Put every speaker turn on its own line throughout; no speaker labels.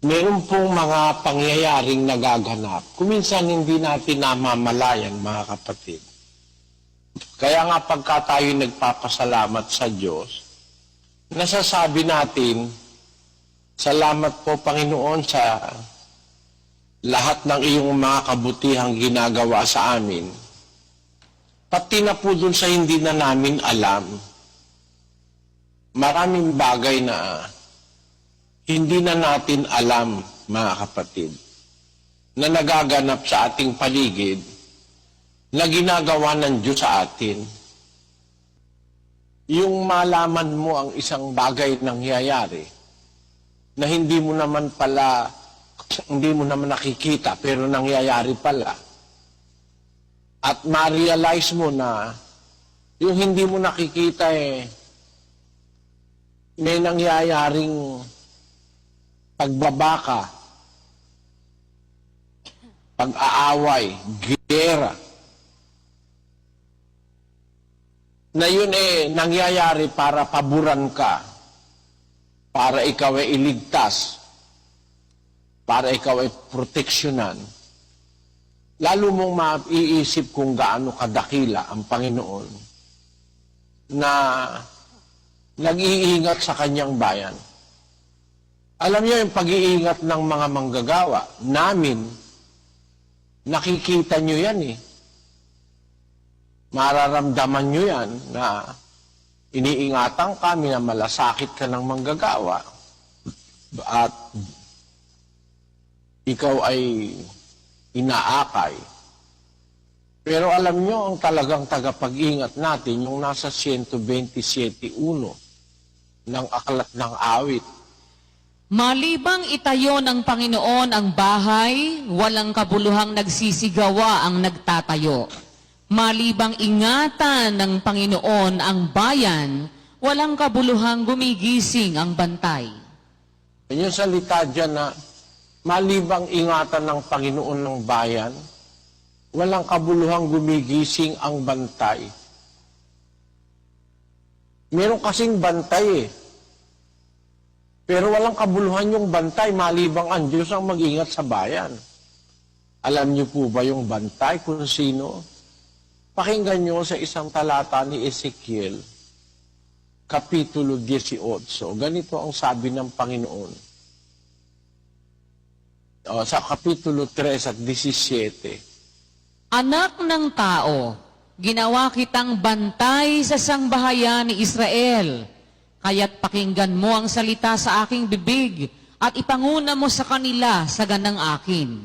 Meron pong mga pangyayaring nagaganap. Kuminsan hindi natin namamalayan, mga kapatid. Kaya nga pagka tayo nagpapasalamat sa Diyos, nasasabi natin, salamat po Panginoon sa lahat ng iyong mga kabutihang ginagawa sa amin. Pati na po dun sa hindi na namin alam, maraming bagay na hindi na natin alam, mga kapatid, na nagaganap sa ating paligid, na ginagawa ng Diyos sa atin. Yung malaman mo ang isang bagay nangyayari, na hindi mo naman nakikita, pero nangyayari pala. At ma-realize mo na, yung hindi mo nakikita may nangyayaring pagbabaka, pag-aaway, giyera, na yun nangyayari para paboran ka, para ikaw ay iligtas, para ikaw ay proteksyonan. Lalo mong maiisip kung gaano kadakila ang Panginoon na nag-iingat sa kanyang bayan. Alam niyo yung pag-iingat ng mga manggagawa namin, nakikita niyo yan Mararamdaman niyo yan na iniingatan kami na malasakit ka ng manggagawa at ikaw ay inaakay. Pero alam niyo ang talagang tagapag-ingat natin, yung nasa 127.1 ng Aklat ng Awit.
Malibang itayo ng Panginoon ang bahay, walang kabuluhang nagsisigawa ang nagtatayo. Malibang ingatan ng Panginoon ang bayan, walang kabuluhang gumigising ang bantay.
Yung salita dyan na malibang ingatan ng Panginoon ng bayan, walang kabuluhang gumigising ang bantay. Meron kasing bantay pero walang kabuluhan yung bantay, malibang ang Diyos ang mag-ingat sa bayan. Alam niyo po ba yung bantay kung sino? Pakinggan niyo sa isang talata ni Ezekiel, Kapitulo 18. Ganito ang sabi ng Panginoon. Sa Kapitulo 3 at 17.
Anak ng tao, ginawa kitang bantay sa sangbahayan ni Israel. Kaya't pakinggan mo ang salita sa aking bibig at ipanguna mo sa kanila sa ganang akin.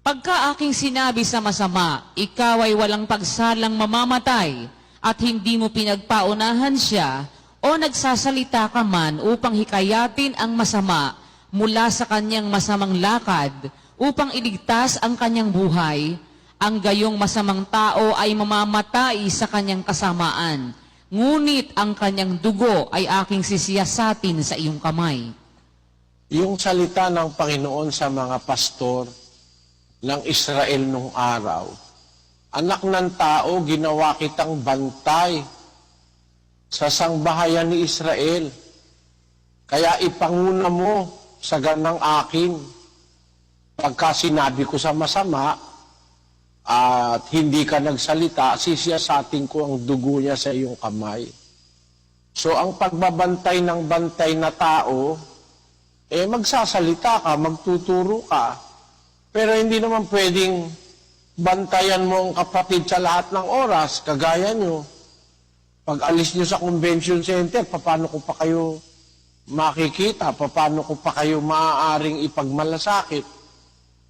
Pagka aking sinabi sa masama, ikaw ay walang pagsalang mamamatay at hindi mo pinagpaunahan siya o nagsasalita ka man upang hikayatin ang masama mula sa kanyang masamang lakad upang iligtas ang kanyang buhay, ang gayong masamang tao ay mamamatay sa kanyang kasamaan. Ngunit ang kanyang dugo ay aking sisiyasatin sa iyong kamay.
Yung salita ng Panginoon sa mga pastor ng Israel nung araw, anak ng tao, ginawa kitang bantay sa sangbahayan ni Israel. Kaya ipanguna mo sa ganang akin. Pagka sinabi ko sa masama, at hindi ka nagsalita, sisiyasatin ko ang dugo niya sa iyong kamay. So, ang pagbabantay ng bantay na tao, magsasalita ka, magtuturo ka. Pero hindi naman pwedeng bantayan mo ang kapatid sa lahat ng oras, kagaya nyo. Pag alis nyo sa convention center, paano ko pa kayo makikita? Paano ko pa kayo maaaring ipagmalasakit?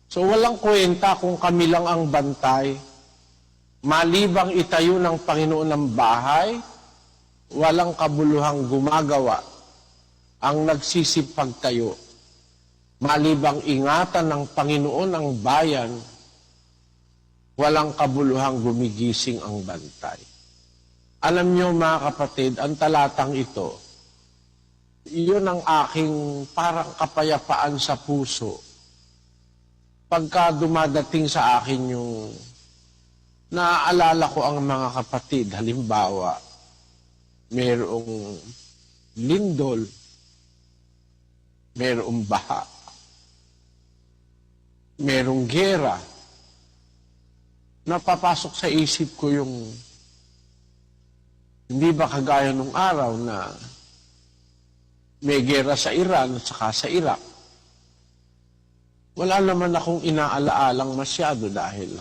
So walang kwenta kung kami lang ang bantay. Malibang itayo ng Panginoon ng bahay, walang kabuluhang gumagawa ang nagsisipagtayo. Malibang ingatan ng Panginoon ang bayan, walang kabuluhang gumigising ang bantay. Alam niyo mga kapatid, ang talatang ito, iyon ang aking parang kapayapaan sa puso. Pagka dumadating sa akin yung naaalala ko ang mga kapatid, halimbawa, mayroong lindol, mayroong baha. merong gera, napapasok sa isip ko yung hindi ba kagaya nung araw na may gera sa Iran at saka sa Iraq. Wala naman akong inaalaalang masyado dahil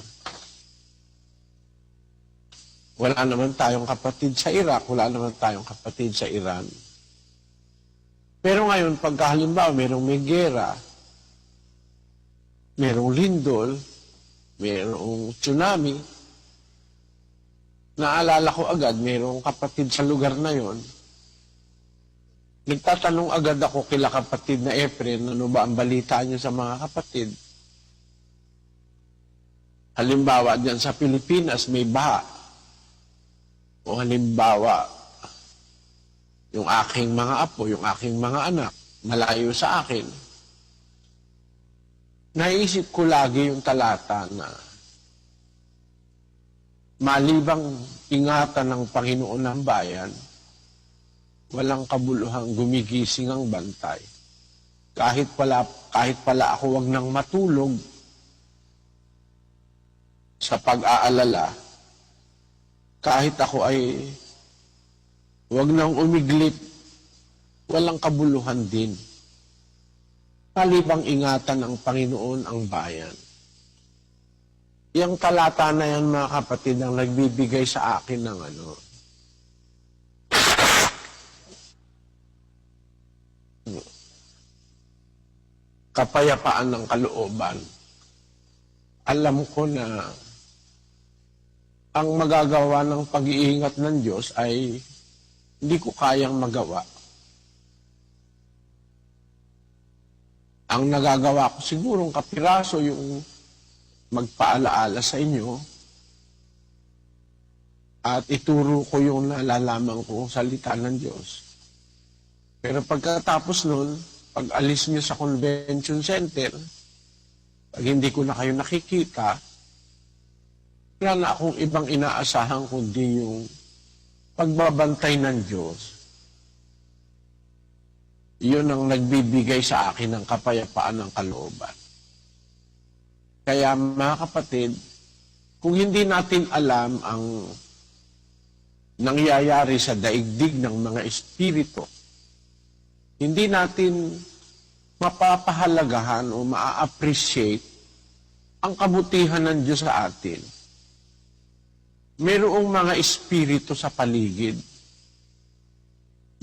wala naman tayong kapatid sa Iraq, wala naman tayong kapatid sa Iran. Pero ngayon, pagka halimbawa merong may gera, merong lindol, merong tsunami, naalala ko agad, merong kapatid sa lugar na yon. Nagtatanong agad ako kila kapatid na Efren, ano ba ang balita niyo sa mga kapatid? Halimbawa, diyan sa Pilipinas may baha. O halimbawa, yung aking mga apo, yung aking mga anak, malayo sa akin. Naisip ko lagi yung talata na malibang ingatan ng Panginoon ng bayan, walang kabuluhang gumigising ang bantay. Kahit pala ako wag nang matulog sa pag-aalala, kahit ako ay wag nang umiglip, walang kabuluhan din. Malibang ingatan ng Panginoon ang bayan. Yung talata na yan, mga kapatid, ang nagbibigay sa akin ng kapayapaan ng kalooban. Alam ko na ang magagawa ng pag-iingat ng Diyos ay hindi ko kayang magawa. Ang nagagawa ko sigurong kapiraso yung magpaalaala sa inyo at ituro ko yung nalalaman kong salita ng Diyos. Pero pagkatapos nun, pag alis nyo sa convention center, pag hindi ko na kayo nakikita, wala na akong ibang inaasahan kundi yung pagbabantay ng Diyos. Yun ang nagbibigay sa akin ng kapayapaan ng kalooban. Kaya mga kapatid, kung hindi natin alam ang nangyayari sa daigdig ng mga espiritu, hindi natin mapapahalagahan o maa-appreciate ang kabutihan ng Diyos sa atin. Mayroong mga espiritu sa paligid.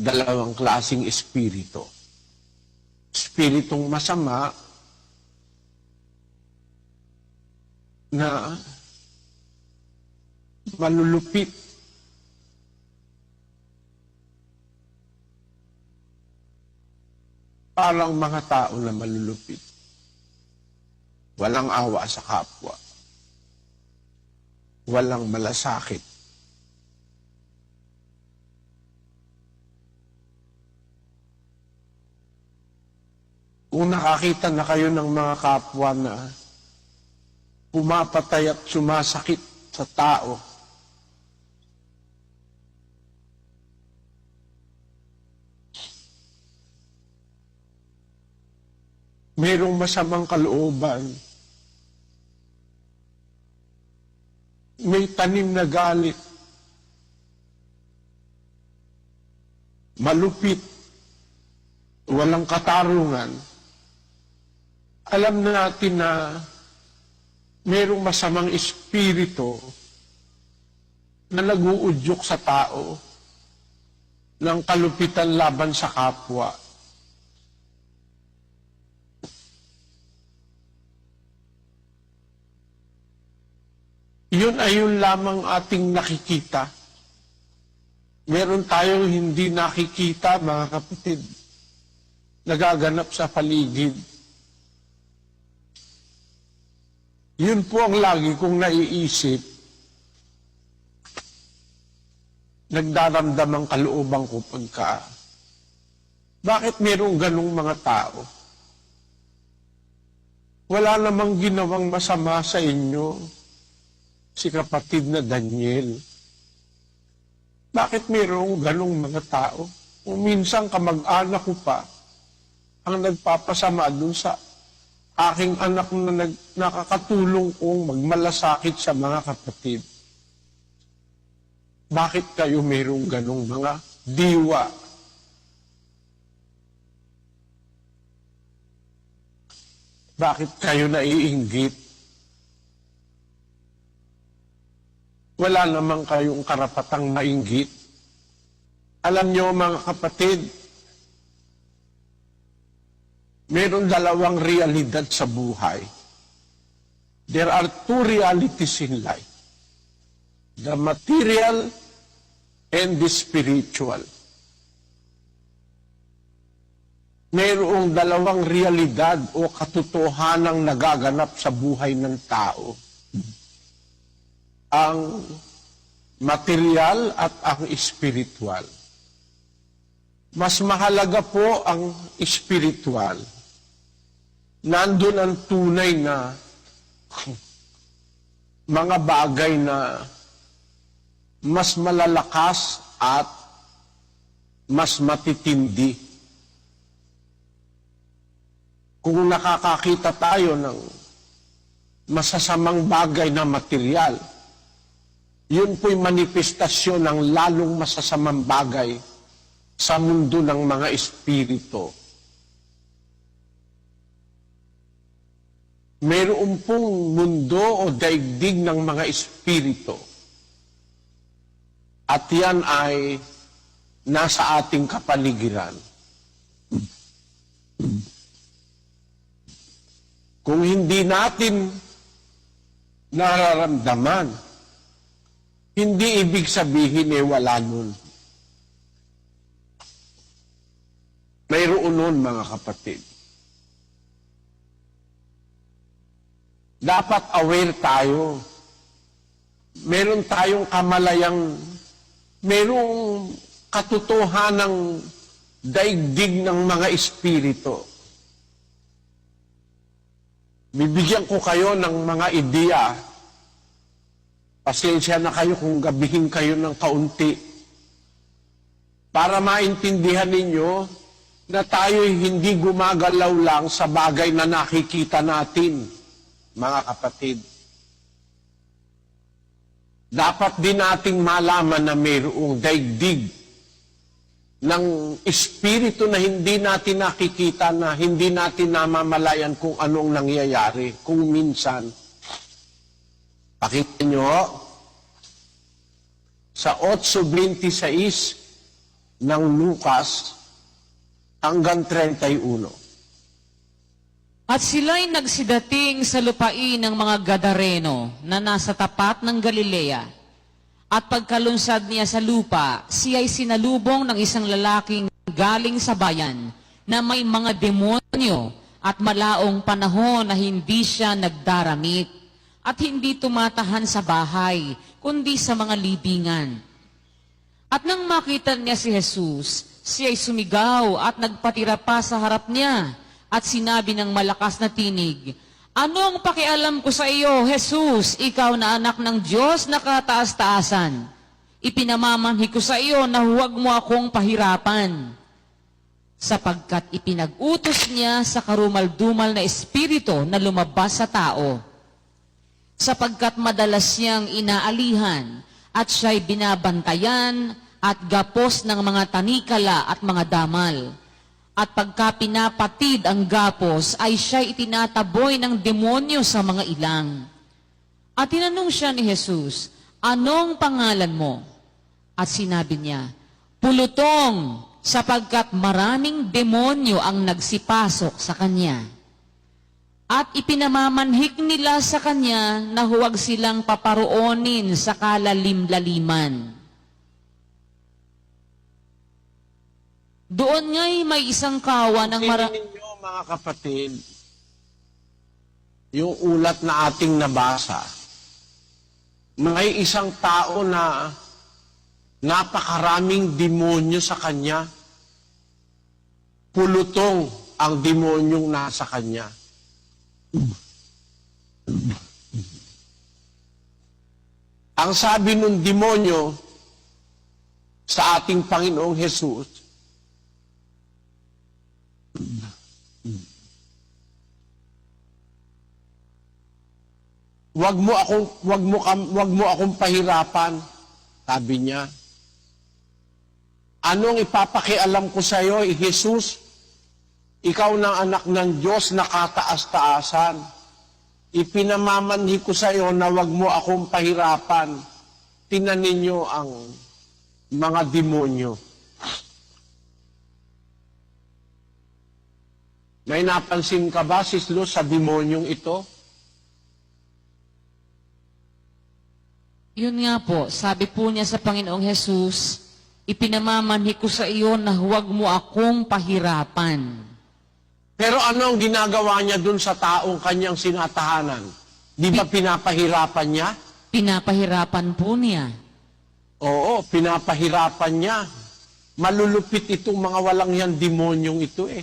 Dalawang klaseng espiritu. Espiritong masama na malulupit. Parang mga tao na malulupit. Walang awa sa kapwa. Walang malasakit. Kung nakakita na kayo ng mga kapwa na pumapatay at sumasakit sa tao, mayroong masamang kalooban, may tanim na galit, malupit, walang katarungan, alam na natin na mayroong masamang espiritu na nag-uudyok sa tao ng kalupitan laban sa kapwa. Yun ay yun lamang ating nakikita. Meron tayong hindi nakikita, mga kapatid, nagaganap sa paligid. Yun po ang lagi kong naiisip. Nagdaramdam ang kalooban ko pagka. Bakit merong ganong mga tao? Wala namang ginawang masama sa inyo si kapatid na Daniel. Bakit merong ganong mga tao? Kung minsan kamag-anak ko pa ang nagpapasama dun sa aking anak na nakakatulong kong magmalasakit sa mga kapatid. Bakit kayo mayroong ganong mga diwa? Bakit kayo naiinggit? Wala namang kayong karapatang mainggit. Alam nyo mga kapatid, meron dalawang realidad sa buhay. There are two realities in life. The material and the spiritual. Mayroong dalawang realidad o katotohanang nagaganap sa buhay ng tao. Ang material at ang spiritual. Mas mahalaga po ang spiritual. Nandun ang tunay na mga bagay na mas malalakas at mas matitindi. Kung nakakakita tayo ng masasamang bagay na material, yun po'y manifestasyon ng lalong masasamang bagay sa mundo ng mga espiritu. Mayroon pong mundo o daigdig ng mga espiritu. At yan ay nasa ating kapaligiran. Kung hindi natin nararamdaman, hindi ibig sabihin wala nun. Mayroon nun, mga kapatid. Dapat aware tayo. Meron tayong kamalayang, merong katotohanang daigdig ng mga espiritu. Bibigyan ko kayo ng mga ideya. Pasensya na kayo kung gabihin kayo ng kaunti. Para maintindihan ninyo na tayo'y hindi gumagalaw lang sa bagay na nakikita natin, mga kapatid. Dapat din nating malaman na mayroong daigdig ng espiritu na hindi natin nakikita, na hindi natin namamalayan kung anong nangyayari. Kung minsan, pakinggan nyo, sa 8:26 ng Lucas hanggang 31.
At sila'y nagsidating sa lupain ng mga Gadareno na nasa tapat ng Galilea. At pagkalunsad niya sa lupa, siya'y sinalubong ng isang lalaking galing sa bayan na may mga demonyo at malaong panahon na hindi siya nagdaramit at hindi tumatahan sa bahay, kundi sa mga libingan. At nang makita niya si Jesus, siya'y sumigaw at nagpatira pa sa harap niya at sinabi ng malakas na tinig, "Anong pakialam ko sa iyo, Jesus, ikaw na anak ng Diyos na kataas-taasan? Ipinamamanhi ko sa iyo na huwag mo akong pahirapan." Sapagkat ipinag-utos niya sa karumal-dumal na espiritu na lumabas sa tao. Sapagkat madalas siyang inaalihan at siya'y binabantayan at gapos ng mga tanikala at mga damal. At pagka pinapatid ang gapos, ay siya'y itinataboy ng demonyo sa mga ilang. At tinanong siya ni Jesus, "Anong pangalan mo?" At sinabi niya, "Pulutong, sapagkat maraming demonyo ang nagsipasok sa kanya." At ipinamamanhik nila sa kanya na huwag silang paparoonin sa kalalim-laliman. Doon nga'y may isang kawa ng
Sinin ninyo, mga kapatid, yung ulat na ating nabasa. May isang tao na napakaraming demonyo sa kanya. Pulutong ang demonyong nasa kanya. Ang sabi ng demonyo sa ating Panginoong Jesus, wag mo akong pahirapan. Sabi niya. Anong ipapakialam ko sa iyo, Jesus? Ikaw na anak ng Diyos na kataas-taasan. Ipinamamanhi ko sa iyo na wag mo akong pahirapan. Tingnan ninyo ang mga demonyo. May napansin ka ba, Sis Luz, sa demonyong ito?
Yun nga po, sabi po niya sa Panginoong Jesus, ipinamamanhi ko sa iyo na huwag mo akong pahirapan.
Pero ano ang ginagawa niya dun sa taong kanyang sinatahanan? Di ba pinapahirapan niya?
Pinapahirapan po niya.
Oo, pinapahirapan niya. Malulupit itong mga walang yan demonyong ito eh.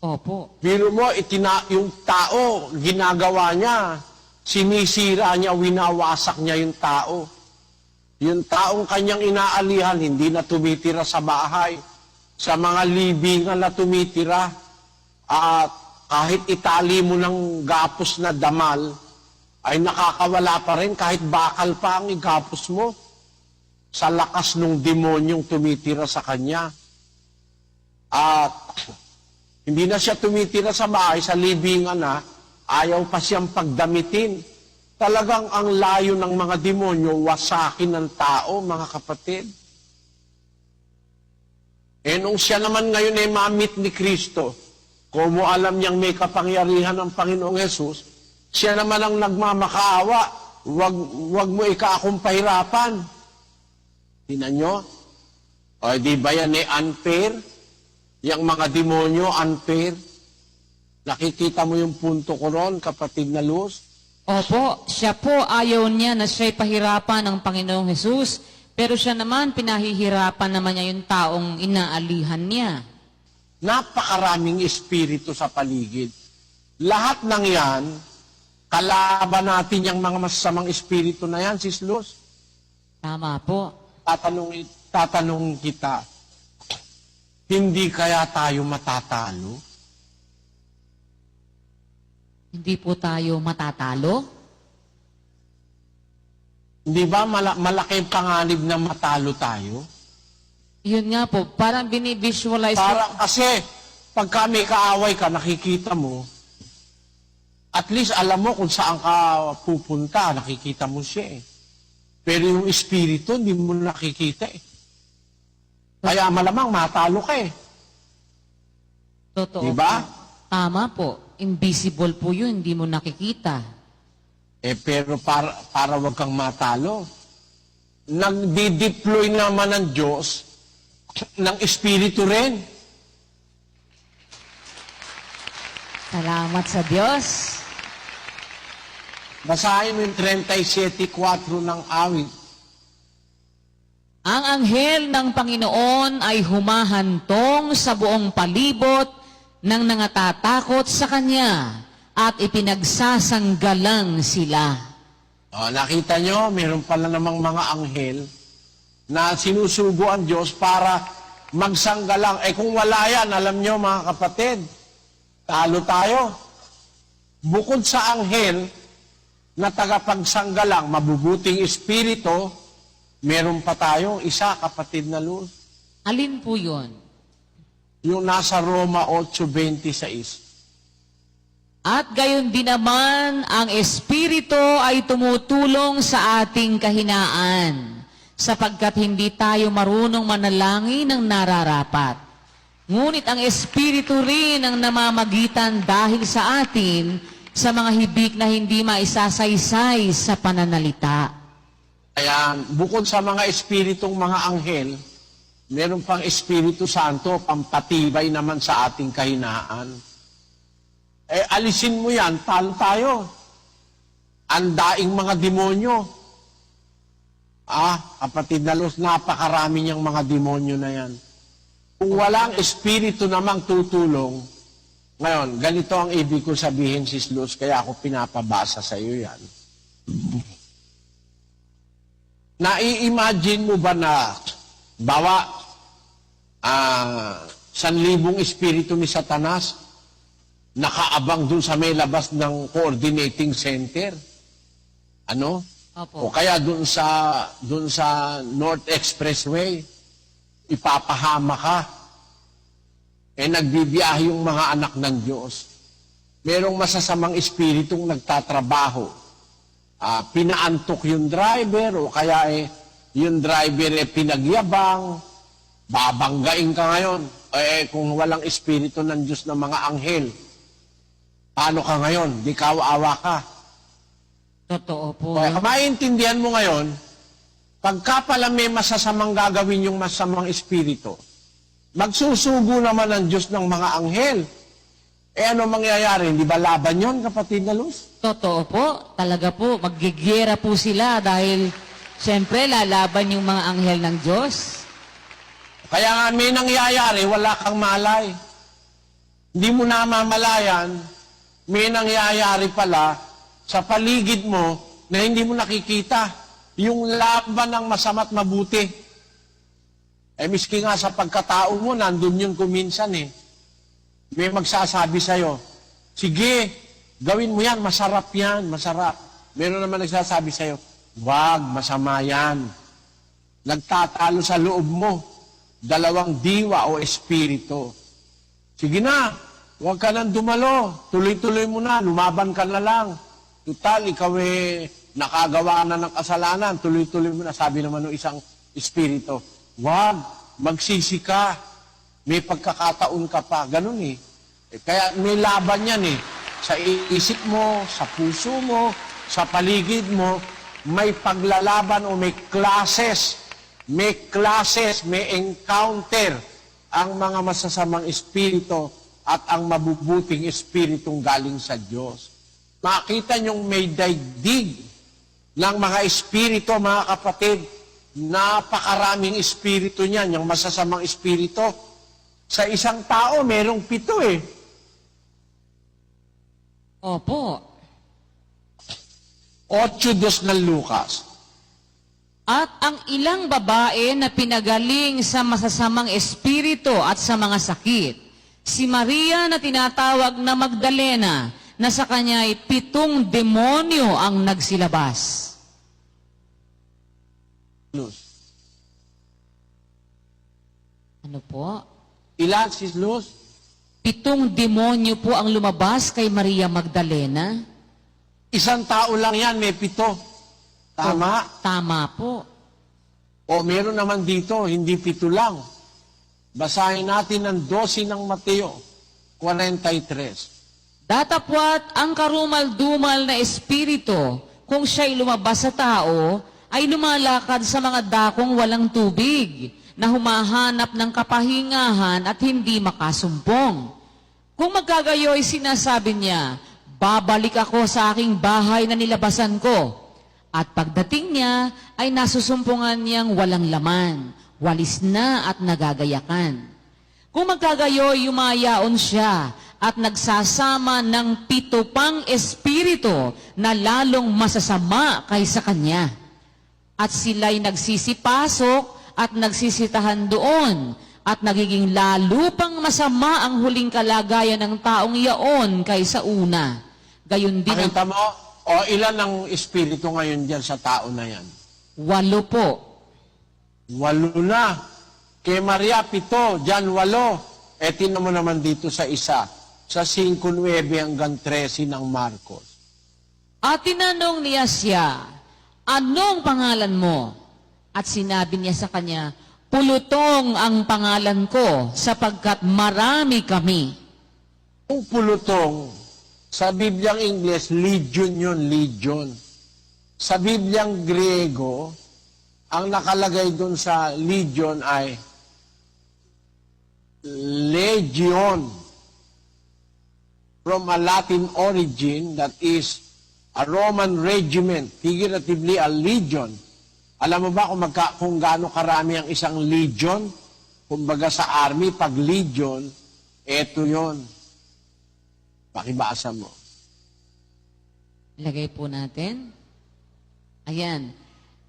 Opo.
Pero mo, yung tao, ginagawa niya, sinisira niya, winawasak niya yung tao. Yung taong kanyang inaalihan, hindi na tumitira sa bahay, sa mga libingan na tumitira. At kahit itali mo ng gapos na damal, ay nakakawala pa rin kahit bakal pa ang igapos mo sa lakas ng demonyong tumitira sa kanya. At hindi na siya tumitira sa bahay, sa libingan na, ayaw pa siyang pagdamitin. Talagang ang layo ng mga demonyo, wasakin ng tao, mga kapatid. Eh nung siya naman ngayon ay mamit ni Kristo, kung mo alam niyang may kapangyarihan ng Panginoong Jesus, siya naman ang nagmamakaawa, wag mo akong pahirapan. Tingnan nyo? O di ba yan unfair? Yang mga demonyo, unfair. Nakikita mo yung punto ko ron, kapatid na Luz?
Opo, siya po ayaw niya na siya'y pahirapan ng Panginoong Jesus, pero siya naman pinahihirapan naman niya yung taong inaalihan niya.
Napakaraming espiritu sa paligid. Lahat ng yan, kalaban natin yung mga masasamang espiritu na yan, Sis Luz.
Tama po.
Tatanungin kita, hindi kaya tayo matatalo?
Hindi po tayo matatalo?
Hindi ba malaki ang panganib na matalo tayo?
Yun nga po, parang binivisualize ko.
Para kasi, pag kami kaaway ka, nakikita mo, at least alam mo kung saan ka pupunta, nakikita mo siya eh. Pero yung espiritu, hindi mo nakikita eh. Kaya malamang matalo ka eh.
Totoo
Diba?
po. Tama po. Invisible po yun, hindi mo nakikita.
Eh pero para wag kang matalo, nagdi-deploy naman ng Diyos ng espiritu rin.
Salamat sa Diyos.
Basahin mo yung 37:4 ng awit.
Ang anghel ng Panginoon ay humahantong sa buong palibot ng nangatatakot sa Kanya at ipinagsasanggalang sila.
O, nakita nyo, meron pala namang mga anghel na sinusugo ang Diyos para magsanggalang. Eh kung wala yan, alam nyo mga kapatid, talo tayo. Bukod sa anghel na tagapagsanggalang, mabubuting espiritu, meron pa tayong isa, kapatid na Luz.
Alin po yun?
Yung nasa Roma 8:26.
At gayon din naman, ang Espiritu ay tumutulong sa ating kahinaan, sapagkat hindi tayo marunong manalangin ng nararapat. Ngunit ang Espiritu rin ang namamagitan dahil sa atin sa mga hibik na hindi maisasaysay sa pananalita.
Kaya bukod sa mga espiritong mga anghel, meron pang Espiritu Santo, pampatibay naman sa ating kahinaan. Eh, alisin mo yan, talo tayo. Ang daing mga demonyo. Kapatid na Luz, napakarami niyang mga demonyo na yan. Kung walang Espiritu namang tutulong, ngayon, ganito ang ibig ko sabihin, Sis Luz, kaya ako pinapabasa sa iyo yan. Nai-imagine mo ba na bawa 1,000 espiritu ni Satanas, nakaabang dun sa may labas ng coordinating center. Ano? O
Opo.
kaya dun sa North Expressway, ipapahama ka. Nagbibiyahe yung mga anak ng Diyos. Merong masasamang espiritong nagtatrabaho. Pinaantok yung driver o kaya yung driver pinagyabang, babanggain ka ngayon. Kung walang espiritu ng Diyos ng mga anghel, paano ka ngayon? Di kawawa ka.
Totoo po.
Kaya maintindihan mo ngayon, pagka pala may masasamang gagawin yung masamang espiritu, magsusugo naman ang Diyos ng mga anghel. Ano mangyayari? Hindi ba laban yon, kapatid na Luz?
Totoo po. Talaga po. Maggigyera po sila dahil siyempre lalaban yung mga anghel ng Diyos.
Kaya nga may nangyayari, wala kang malay. Hindi mo namamalayan, may nangyayari pala sa paligid mo na hindi mo nakikita. Yung laban ng masama't mabuti. Miski nga sa pagkatao mo, nandun yun kuminsan May magsasabi sa'yo, sige, gawin mo yan, masarap yan, masarap. Meron naman nagsasabi sa'yo, wag, masama yan. Nagtatalo sa loob mo, dalawang diwa o espiritu. Sige na, wag ka nang dumalo, tuloy-tuloy mo na, lumaban ka na lang. Tutal, ikaw nakagawa na ng kasalanan, tuloy-tuloy mo na. Sabi naman ng isang espiritu, wag, magsisi ka. May pagkakataon ka pa. Ganun Kaya may laban yan Sa isip mo, sa puso mo, sa paligid mo, may paglalaban o may classes, may encounter ang mga masasamang espiritu at ang mabubuting espiritong galing sa Diyos. Makita niyong may daigdig ng mga espiritu, mga kapatid, napakaraming espiritu niyan, yung masasamang espiritu. Sa isang tao, merong 7
Opo.
8:2 ng Lucas.
At ang ilang babae na pinagaling sa masasamang espiritu at sa mga sakit, si Maria na tinatawag na Magdalena, na sa kanya ay 7 demonyo ang nagsilabas.
Luz.
Ano po?
Ilan, Sis Luz?
7 demonyo po ang lumabas kay Maria Magdalena.
Isang tao lang yan, may 7. Tama?
Tama po.
O meron naman dito, hindi 7 lang. Basahin natin ang 12 ng Mateo, 43.
Datapwat ang karumal-dumal na espiritu, kung siya'y lumabas sa tao, ay lumalakad sa mga dakong walang tubig, na humahanap ng kapahingahan at hindi makasumpong. Kung magkagayoy, sinasabi niya, babalik ako sa aking bahay na nilabasan ko. At pagdating niya, ay nasusumpungan niyang walang laman, walis na at nagagayakan. Kung magkagayoy, yumayaon siya at nagsasama ng 7 pang espiritu na lalong masasama kaysa kanya. At sila'y nagsisipasok at nagsisitahan doon, at nagiging lalo pang masama ang huling kalagayan ng taong iyaon kaysa una. Gayon din ang
Nakita mo? O ilan ang espiritu ngayon dyan sa tao na yan?
8 po.
8 na. Kay Maria, 7. Dyan, 8. Tingnan mo naman dito sa isa. Sa 5:9 hanggang 13 ng Marcos.
At tinanong niya siya, anong pangalan mo? At sinabi niya sa kanya, Pulutong ang pangalan ko, sapagkat marami kami.
Kung pulutong, sa Bibliang Ingles, legion yun, legion. Sa Bibliang Griego, ang nakalagay doon sa legion ay legion. From a Latin origin, that is a Roman regiment, figuratively a legion. Alam mo ba kung gaano karami ang isang legion? Kumbaga sa army, pag legion, eto yon. Pakibasa mo.
Lagay po natin. Ayan.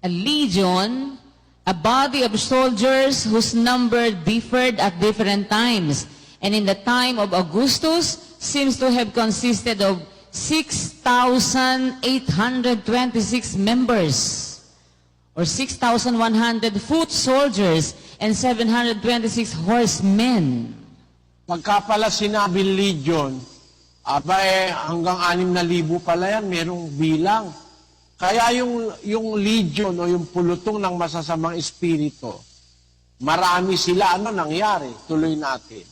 A legion, a body of soldiers whose number differed at different times. And in the time of Augustus, seems to have consisted of 6,826 members, or 6,100 foot soldiers and 726 horsemen.
Pagka pala sinabi legion, hanggang 6,000 pala yan, merong bilang. Kaya yung legion o yung pulutong ng masasamang espiritu, marami sila. Ano nangyari? Tuloy natin.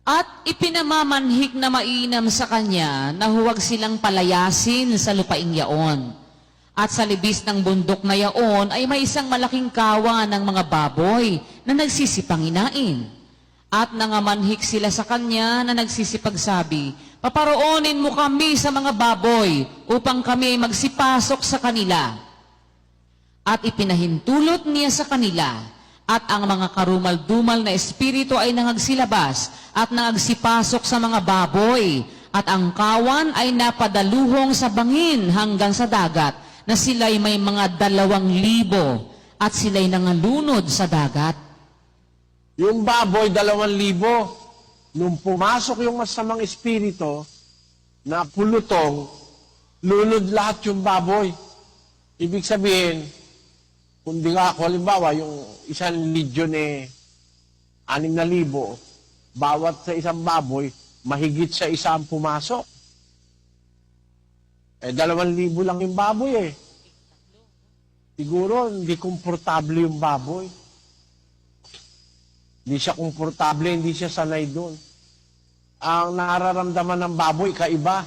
At ipinamamanhik na mainam sa kanya na huwag silang palayasin sa lupaing yaon. At sa libis ng bundok na yaon ay may isang malaking kawa ng mga baboy na nagsisipanginain. At nangamanhik sila sa kanya na nagsisipagsabi, paparoonin mo kami sa mga baboy upang kami magsipasok sa kanila. At ipinahintulot niya sa kanila. At ang mga karumal-dumal na espiritu ay nangagsilabas at nangagsipasok sa mga baboy. At ang kawan ay napadaluhong sa bangin hanggang sa dagat na sila'y may mga 2,000 at sila'y nangalunod sa dagat.
Yung baboy, 2,000. Nung pumasok yung masamang espiritu na pulutong, lunod lahat yung baboy. Ibig sabihin, kung di nga ako, halimbawa, yung isang legion 6,000, bawat sa isang baboy, mahigit sa isang pumasok. 2,000 lang yung baboy . Siguro, hindi komportable yung baboy. Hindi siya komportable, hindi siya sanay doon. Ang nararamdaman ng baboy, kaiba.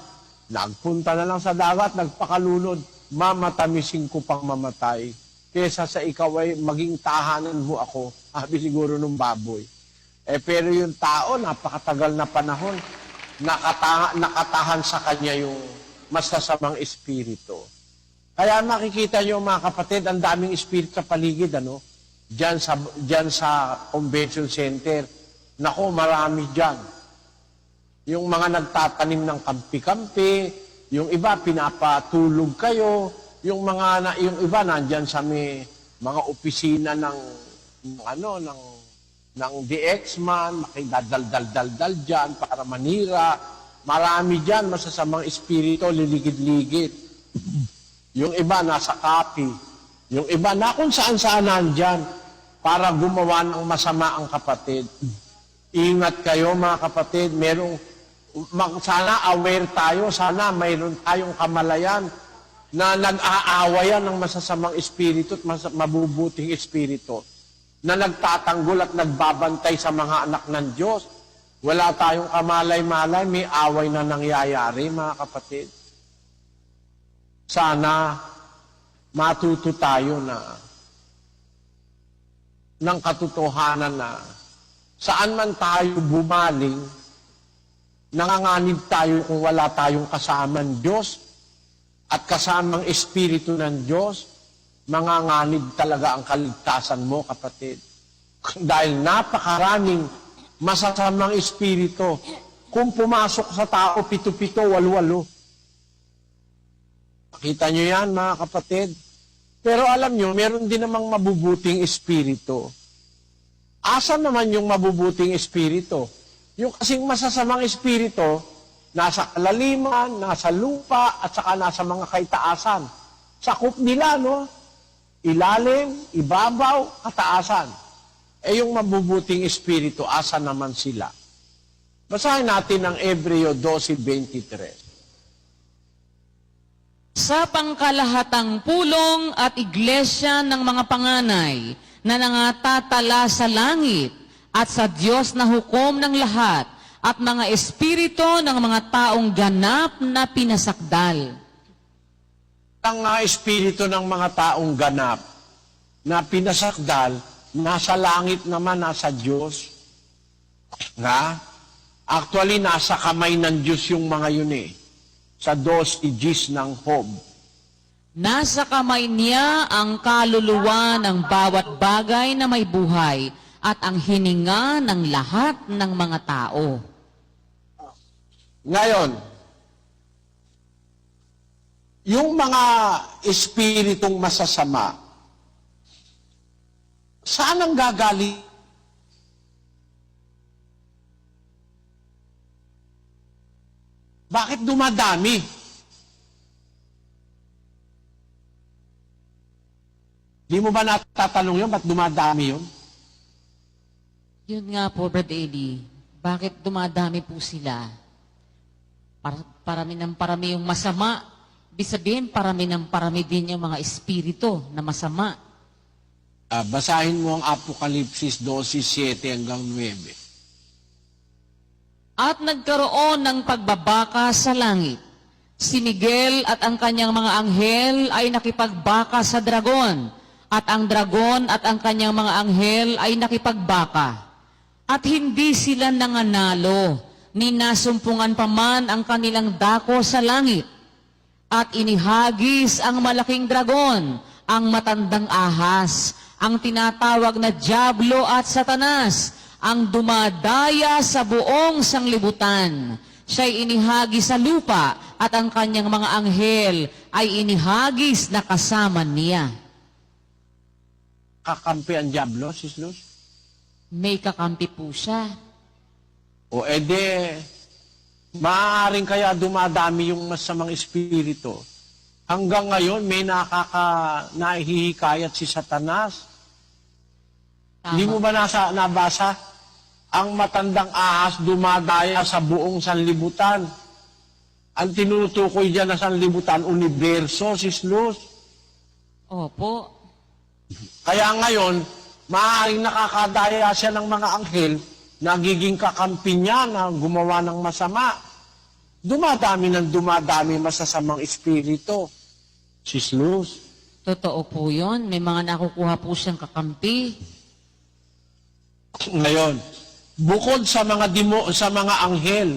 Nagpunta na lang sa dagat, nagpakalunod, mamatamisin ko pang mamatay. Kesa sa ikaw ay maging tahanan mo ako, sabi siguro ng baboy. Pero yung tao, napakatagal na panahon, nakatahan sa kanya yung masasamang espiritu. Kaya makikita nyo mga kapatid, ang daming espiritu sa paligid, ano? Diyan sa convention center. Nako, marami diyan. Yung mga nagtatanim ng kampi-kampi, yung iba pinapatulog kayo, yung iba nandiyan sa mga opisina ng DX-man, makidadal-dal-dal diyan para manira. Marami diyan masasamang espiritu, liligid-ligid. Yung iba nasa copy. Yung iba na kung saan-saan nandiyan para gumawa ng masama ang kapatid. Ingat kayo mga kapatid, sana aware tayo, sana mayroon tayong kamalayan na nag-aawayan ng masasamang espiritu at mabubuting espiritu na nagtatanggol at nagbabantay sa mga anak ng Diyos. Wala tayong kamalay-malay, may away na nangyayari, mga kapatid. Sana matuto tayo ng katotohanan na saan man tayo bumaling, nanganganib tayo kung wala tayong kasamang Diyos at kasamang espiritu ng Diyos, manganganib talaga ang kaligtasan mo, kapatid. Dahil napakaraming masasamang espiritu. Kung pumasok sa tao, 7-7, 8-8. Makita nyo yan, mga kapatid? Pero alam nyo, meron din namang mabubuting espiritu. Asa naman yung mabubuting espiritu? Yung kasing masasamang espiritu, nasa kalaliman, nasa lupa, at saka nasa mga kaitaasan. Sakop nila, no? Ilalim, ibabaw, kataasan. Yung mabubuting espiritu, asa naman sila? Basahin natin ang Hebreo 12:23.
Sa pangkalahatang pulong at iglesia ng mga panganay na nangatatala sa langit at sa Diyos na hukom ng lahat at mga espiritu ng mga taong ganap na pinasakdal.
Ang espiritu ng mga taong ganap na pinasakdal, nasa langit naman, nasa Diyos. Actually, nasa kamay ng Diyos yung mga yun sa 2 Gs ng Job.
Nasa kamay niya ang kaluluwa ng bawat bagay na may buhay at ang hininga ng lahat ng mga tao.
Ngayon, yung mga espiritong masasama, saan ang gagaling? Bakit dumadami? Di mo ba natatanong yun? Ba't dumadami yun?
Yun nga po, Brad Eli, bakit dumadami po sila? Parami ng parami yung masama. Ibig sabihin, parami ng parami din yung mga espiritu na masama.
Basahin mo ang Apokalipsis 12:7 hanggang 9.
At nagkaroon ng pagbabaka sa langit. Si Miguel at ang kanyang mga anghel ay nakipagbaka sa dragon. At ang dragon at ang kanyang mga anghel ay nakipagbaka. At hindi sila nanganalo, ni nasumpungan pa man ang kanilang dako sa langit. At inihagis ang malaking dragon, ang matandang ahas, ang tinatawag na Diablo at Satanas, ang dumadaya sa buong sanglibutan. Siya'y inihagis sa lupa at ang kanyang mga anghel ay inihagis na kasama niya.
Kakampi ang Diablo, Sis Luz?
May kakampi po siya.
O ede, maaaring kaya dumadami yung masamang espiritu. Hanggang ngayon, may nahihikayat si Satanas. Hindi mo ba nabasa? Ang matandang ahas dumadaya sa buong sanlibutan. Ang tinutukoy dyan na sanlibutan, universo, Sis Luz.
Opo.
Kaya ngayon, maaaring nakakadaya siya ng mga anghel, nagiging kakampi niya na gumawa ng masama. Dumadami ng dumadami masasamang espiritu. Sis Luz.
Totoo po yun. May mga nakukuha po siyang kakampi.
Ngayon, bukod sa mga anghel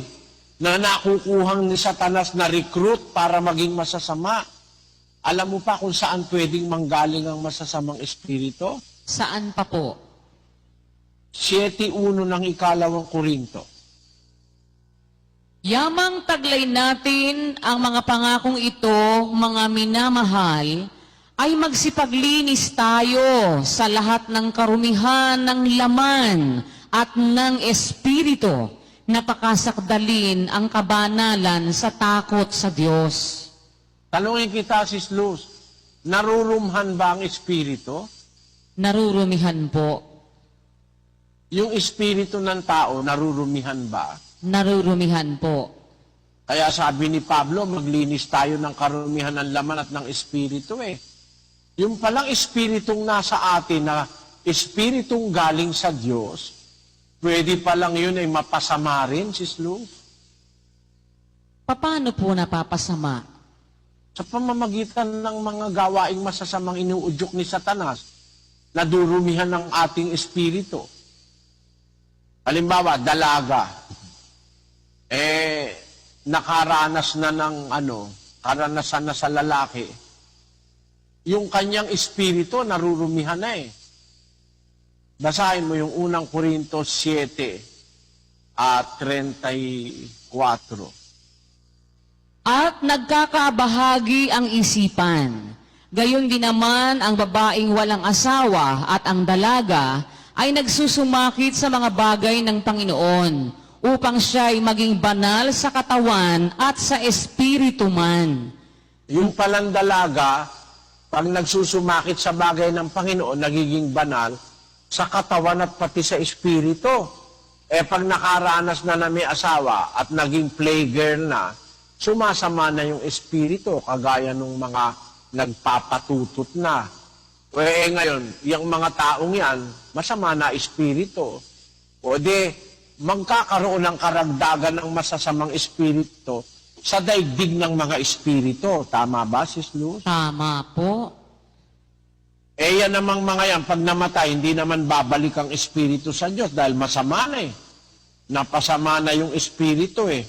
na nakukuhang ni Satanas na recruit para maging masasama, alam mo pa kung saan pwedeng manggaling ang masasamang espiritu?
Saan pa po?
7:1 ng 2 Korinto.
Yamang taglay natin ang mga pangakong ito, mga minamahal, ay magsipaglinis tayo sa lahat ng karumihan ng laman at ng espiritu, napakasakdalin ang kabanalan sa takot sa Diyos.
Tanungin kita, Sis Luz, narurumhan ba ang espiritu?
Narurumihan po.
Yung espiritu ng tao, narurumihan ba?
Narurumihan po.
Kaya sabi ni Pablo, maglinis tayo ng karumihan ng laman at ng espiritu eh. Yung palang espiritong nasa atin na espiritong galing sa Diyos, pwede palang yun ay mapasama rin, Sis Luz.
Paano po napapasama?
Sa pamamagitan ng mga gawaing masasamang inuudyok ni Satanas, nadurumihan ng ating espiritu. Halimbawa, dalaga. Nakaranas na ng karanasan na sa lalaki. Yung kanyang espiritu, narurumihan na eh. Basahin mo yung 1 Korinto 7:34.
At nagkakabahagi ang isipan. Gayon din naman ang babaeng walang asawa at ang dalaga ay nagsusumakit sa mga bagay ng Panginoon upang siya ay maging banal sa katawan at sa espiritu man.
Yung palang dalaga, pag nagsusumakit sa bagay ng Panginoon, nagiging banal sa katawan at pati sa espiritu. Pag nakaranas na may asawa at naging playgirl na, sumasama na yung espiritu, kagaya ng mga nagpapatutot na. Ngayon, yung mga taong yan, masama na espiritu. O di, magkakaroon ng karagdagan ng masasamang espiritu sa daigdig ng mga espiritu. Tama ba, Sis Luz?
Tama po.
Yan namang mga yan, pag namatay, hindi naman babalik ang espiritu sa Diyos dahil masama na eh. Napasama na yung espiritu eh.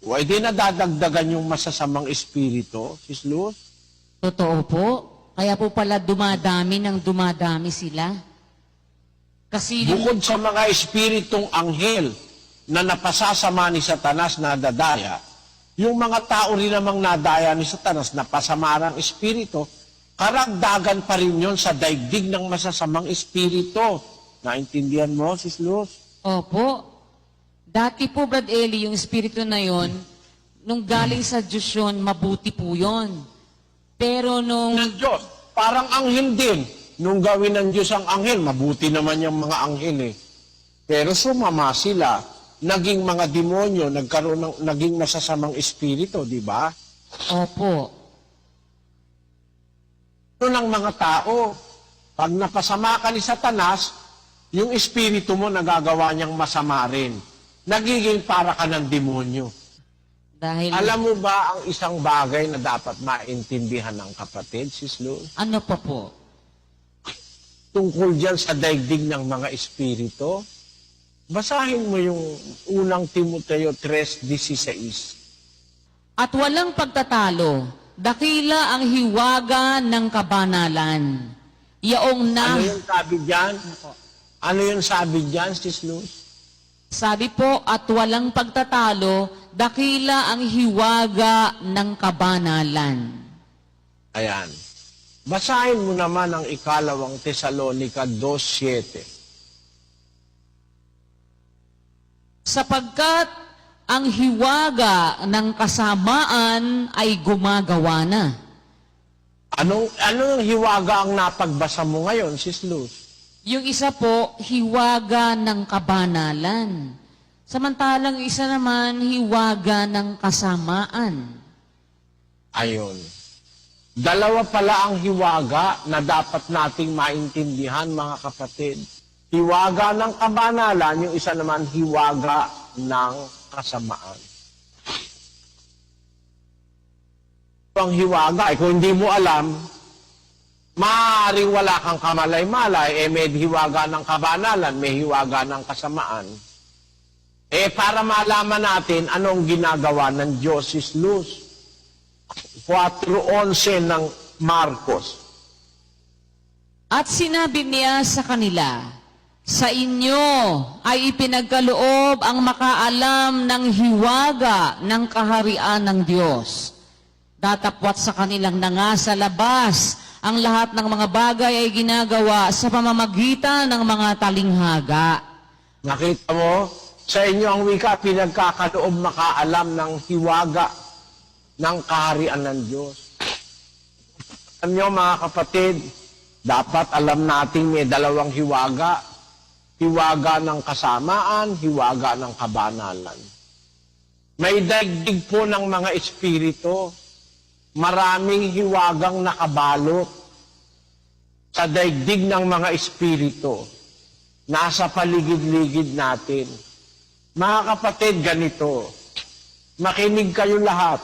O di nadadagdagan yung masasamang espiritu, Sis Luz?
Totoo po. Kaya po pala dumadami ng dumadami sila. Kasi
Bukod sa mga espiritong anghel na napasasama ni Satanas na dadaya, yung mga tao rin namang nadaya ni Satanas na pasamarang espiritu, karagdagan pa rin yun sa daigdig ng masasamang espiritu. Naintindihan mo, Sis Luz?
Opo. Dati po, Brad Eli, yung espiritu na yon, nung galing sa Diyos yun, mabuti po yun. Pero nung
Ng Diyos. Parang anghel din. Nung gawin ng Diyos ang anghel, mabuti naman yung mga anghel eh. Pero sumama sila, naging mga demonyo, naging masasamang espiritu, di ba?
opo,
Ito ng mga tao, pag napasama ka ni Satanas, yung espiritu mo nagagawa niyang masama rin. Nagiging para ka ng demonyo.
dahil
Alam mo ba ang isang bagay na dapat maintindihan ng kapatid, Sis Luz?
ano pa po?
Tungkol dyan sa daigdig ng mga espiritu, basahin mo yung unang Timoteo 3:16.
At walang pagtatalo, dakila ang hiwaga ng kabanalan. Yaong na,
Ano yung sabi dyan? Ano yung sabi dyan, Sis Luz?
sabi po, at walang pagtatalo, dakila ang hiwaga ng kabanalan.
Ayan. Basahin mo naman ang ikalawang Tesalonica 2:7.
Sapagkat ang hiwaga ng kasamaan ay gumagawa na.
Ano yung hiwaga ang napagbasa mo ngayon, Sis Luz?
Yung isa po, hiwaga ng kabanalan. Samantalang isa naman, hiwaga ng kasamaan.
Ayon. Dalawa pala ang hiwaga na dapat nating maintindihan, mga kapatid. Hiwaga ng kabanalan, yung isa naman hiwaga ng kasamaan. Ang hiwaga, kung hindi mo alam, maaaring wala kang kamalay-malay, may hiwaga ng kabanalan, may hiwaga ng kasamaan. Para malaman natin anong ginagawa ng Diyos, Sis Luz. 4:11 ng Marcos.
At sinabi niya sa kanila, sa inyo ay ipinagkaloob ang makaalam ng hiwaga ng kaharian ng Diyos. Datapwat sa kanilang nanga sa labas, ang lahat ng mga bagay ay ginagawa sa pamamagitan ng mga talinghaga.
Nakita mo, sa inyo ang wika, pinagkakaloob makaalam ng hiwaga ng kaharian ng Diyos. Alam nyo, mga kapatid, dapat alam natin may dalawang hiwaga. Hiwaga ng kasamaan, hiwaga ng kabanalan. May daigdig po ng mga espiritu. Maraming hiwagang nakabalot sa daigdig ng mga espiritu. Nasa paligid-ligid natin. Mga kapatid, ganito. Makinig kayo lahat.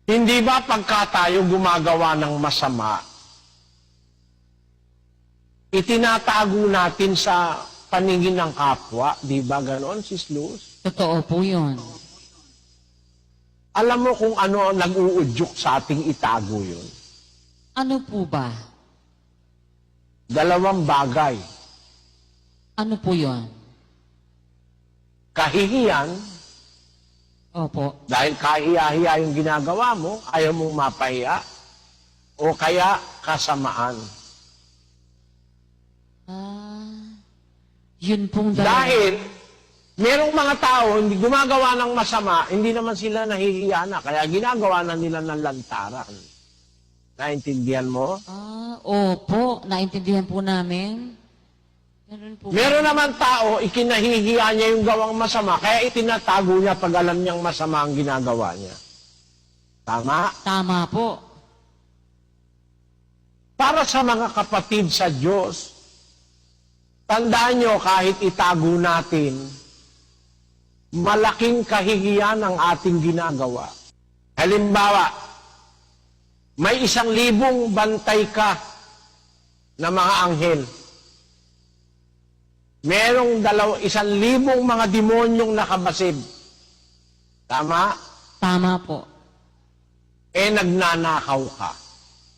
Hindi ba pagka tayo gumagawa ng masama, itinatago natin sa paningin ng kapwa? Di ba ganoon, Sis Luz?
Totoo po yun.
Alam mo kung ano ang nag-uudyok sa ating itago yun?
Ano po ba?
Dalawang bagay.
Ano po yun?
Kahihiyan,
Opo.
dahil kahiya-hiya yung ginagawa mo, ayaw mong mapahiya, o kaya kasamaan.
Yun pong dalawa.
Dahil, merong mga tao, hindi gumagawa ng masama, hindi naman sila nahihiya na, kaya ginagawa na nila ng lantaran. Naintindihan mo?
Opo. Naintindihan po namin. Meron po.
Meron naman tao, ikinahihiya niya yung gawang masama, kaya itinatago niya pag alam niyang masama ang ginagawa niya. Tama?
Tama po.
Para sa mga kapatid sa Diyos, tandaan niyo kahit itago natin, malaking kahihiyan ang ating ginagawa. Halimbawa, may 1,000 bantay ka na mga anghel. Merong 1,000 mga demonyong nakabasid. Tama?
Tama po.
Nagnanakaw ka.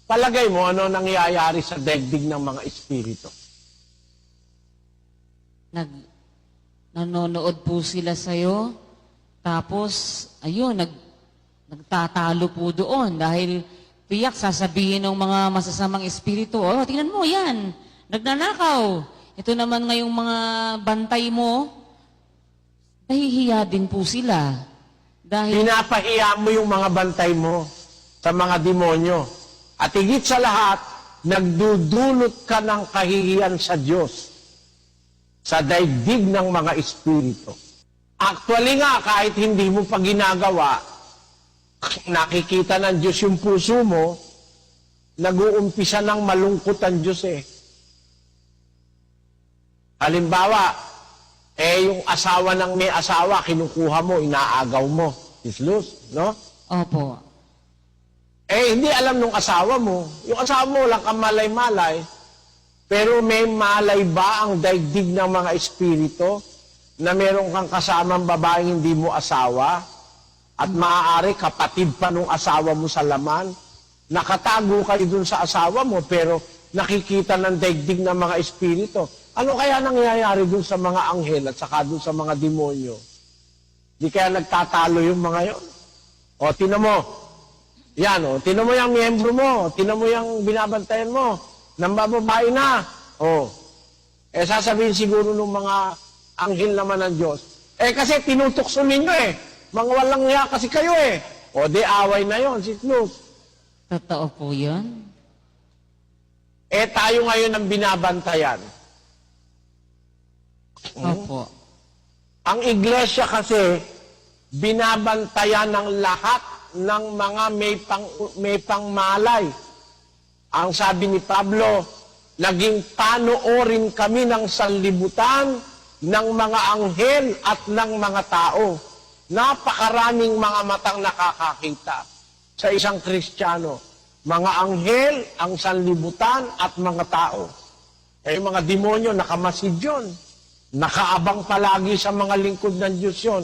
Palagay mo ano nangyayari sa daigdig ng mga espiritu?
Nanonood po sila sa'yo. Tapos, ayun, nagtatalo po doon dahil tiyak sasabihin ng mga masasamang espiritu, oh, tingnan mo yan, nagnanakaw. Ito naman ngayong mga bantay mo, nahihiya din po sila. Dahil,
Pinapahiya mo yung mga bantay mo sa mga demonyo. At higit sa lahat, nagdudulot ka ng kahihiyan sa Diyos, sa daigdig ng mga espiritu. Actually nga, kahit hindi mo pa ginagawa, nakikita ng Diyos yung puso mo, nag-uumpisa ng malungkot ang Diyos eh. Halimbawa, yung asawa ng may asawa, kinukuha mo, inaagaw mo. Islus, no?
opo,
Hindi alam nung asawa mo. Yung asawa mo, lang kang malay-malay. Pero may malay ba ang daigdig ng mga espiritu na meron kang kasamang babaeng hindi mo asawa at maaari kapatid pa nung asawa mo sa laman? Nakatago kayo dun sa asawa mo pero nakikita ng daigdig ng mga espiritu. Ano kaya nangyayari dun sa mga anghel at saka dun sa mga demonyo? Di kaya nagtatalo yung mga yon? O, tinan mo. Yan, o. Tinan mo yung miyembro mo. Tinan mo yung binabantayan mo. Nang bababae na. O. Sasabihin siguro ng mga anghel naman ng Diyos. Kasi tinutukso ninyo eh. Mga walang niya kasi kayo eh. O, di away na yon, si Snooze.
totoo po yun.
Tayo ngayon ang binabantayan.
Opo.
Ang iglesia kasi, binabantayan ng lahat ng mga may pangmalay. Ang sabi ni Pablo, naging panoorin kami ng sanlibutan ng mga anghel at ng mga tao. Napakaraming mga matang nakakakita sa isang Kristiyano. Mga anghel, ang sanlibutan at mga tao. Yung mga demonyo, nakamasid yun. Nakaabang palagi sa mga lingkod ng Diyos yun.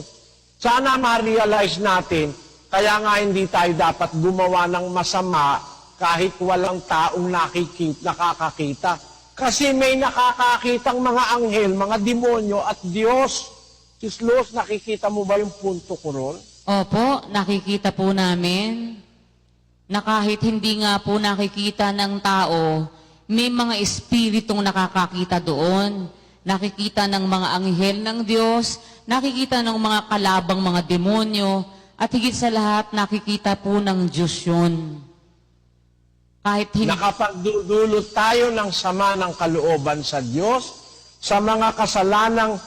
Sana ma-realize natin, kaya nga hindi tayo dapat gumawa ng masama kahit walang taong nakakakita. Kasi may nakakakitang mga anghel, mga demonyo at Diyos. Islos, nakikita mo ba yung punto ko ron?
Opo, nakikita po namin na kahit hindi nga po nakikita ng tao, may mga espiritong nakakakita doon. Nakikita ng mga anghel ng Diyos, nakikita ng mga kalabang mga demonyo, at higit sa lahat, nakikita po ng Diyos yun. Kahit hindi...
Nakapagdudulot tayo ng sama ng kalooban sa Diyos, sa mga kasalanang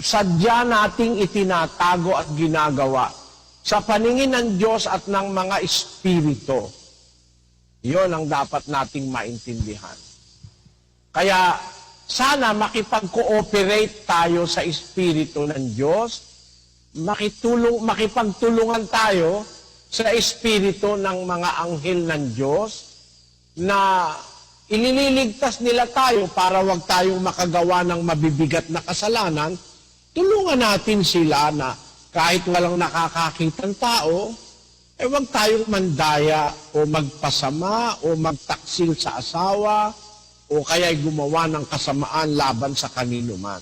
sadya nating itinatago at ginagawa sa paningin ng Diyos at ng mga espiritu. Iyon ang dapat nating maintindihan. Kaya sana makipag-cooperate tayo sa espiritu ng Diyos, makipagtulungan tayo sa espiritu ng mga anghel ng Diyos na ilililigtas nila tayo para wag tayong makagawa ng mabibigat na kasalanan. Tulungan natin sila na kahit walang nakakakitang tao, wag tayong mandaya o magpasama o magtaksil sa asawa o kaya'y gumawa ng kasamaan laban sa kanino man.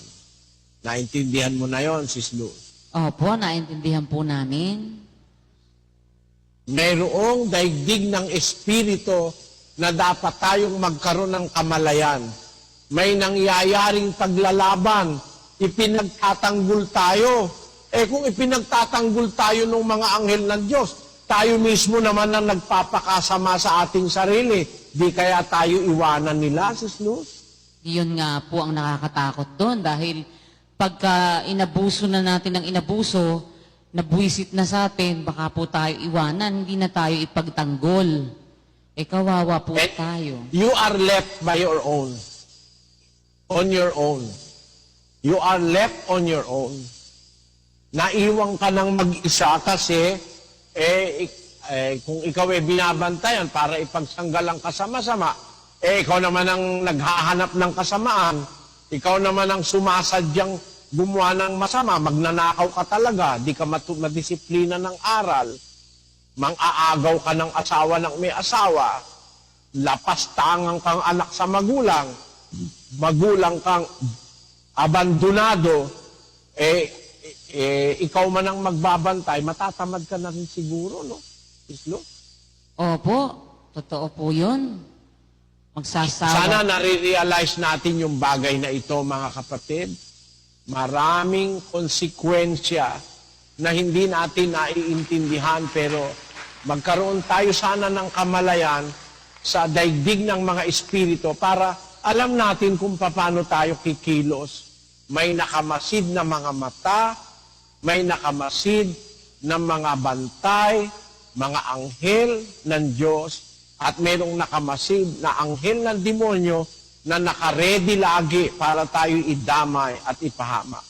Naintindihan mo na yon, Sis Luz?
Opo, naintindihan po namin.
Mayroong daigdig ng espiritu na dapat tayong magkaroon ng kamalayan. May nangyayaring paglalaban, ipinagtatanggol tayo. Kung ipinagtatanggol tayo ng mga anghel ng Diyos, tayo mismo naman ang nagpapakasama sa ating sarili. Di kaya tayo iwanan nila, Sis Luz?
Yun nga po ang nakakatakot doon dahil pagka inabuso na natin ng inabuso, nabuisit na sa atin, baka po tayo iwanan, hindi na tayo ipagtanggol. Kawawa po tayo.
You are left by your own. On your own. You are left on your own. Naiwang ka ng mag-isa kasi kung ikaw binabantayan para ipagsanggal ang kasama-sama, ikaw naman ang naghahanap ng kasamaan, ikaw naman ang sumasadyang gumawa ng masama, magnanakaw ka talaga, di ka madisiplina ng aral, mang-aagaw ka ng asawa ng may asawa, lapastangang kang anak sa magulang, magulang kang abandonado, ikaw man ang magbabantay, matatamad ka na rin siguro, no? Islo?
Opo, totoo po yun. Magsasawa.
Sana nare-realize natin yung bagay na ito, mga kapatid, maraming konsekwensya na hindi natin naiintindihan, pero magkaroon tayo sana ng kamalayan sa daigdig ng mga espiritu para alam natin kung paano tayo kikilos. May nakamasid na mga mata, may nakamasid na mga bantay, mga anghel ng Diyos, at mayroong nakamasid na anghel ng demonyo na nakaredy lagi para tayo idamay at ipahamak.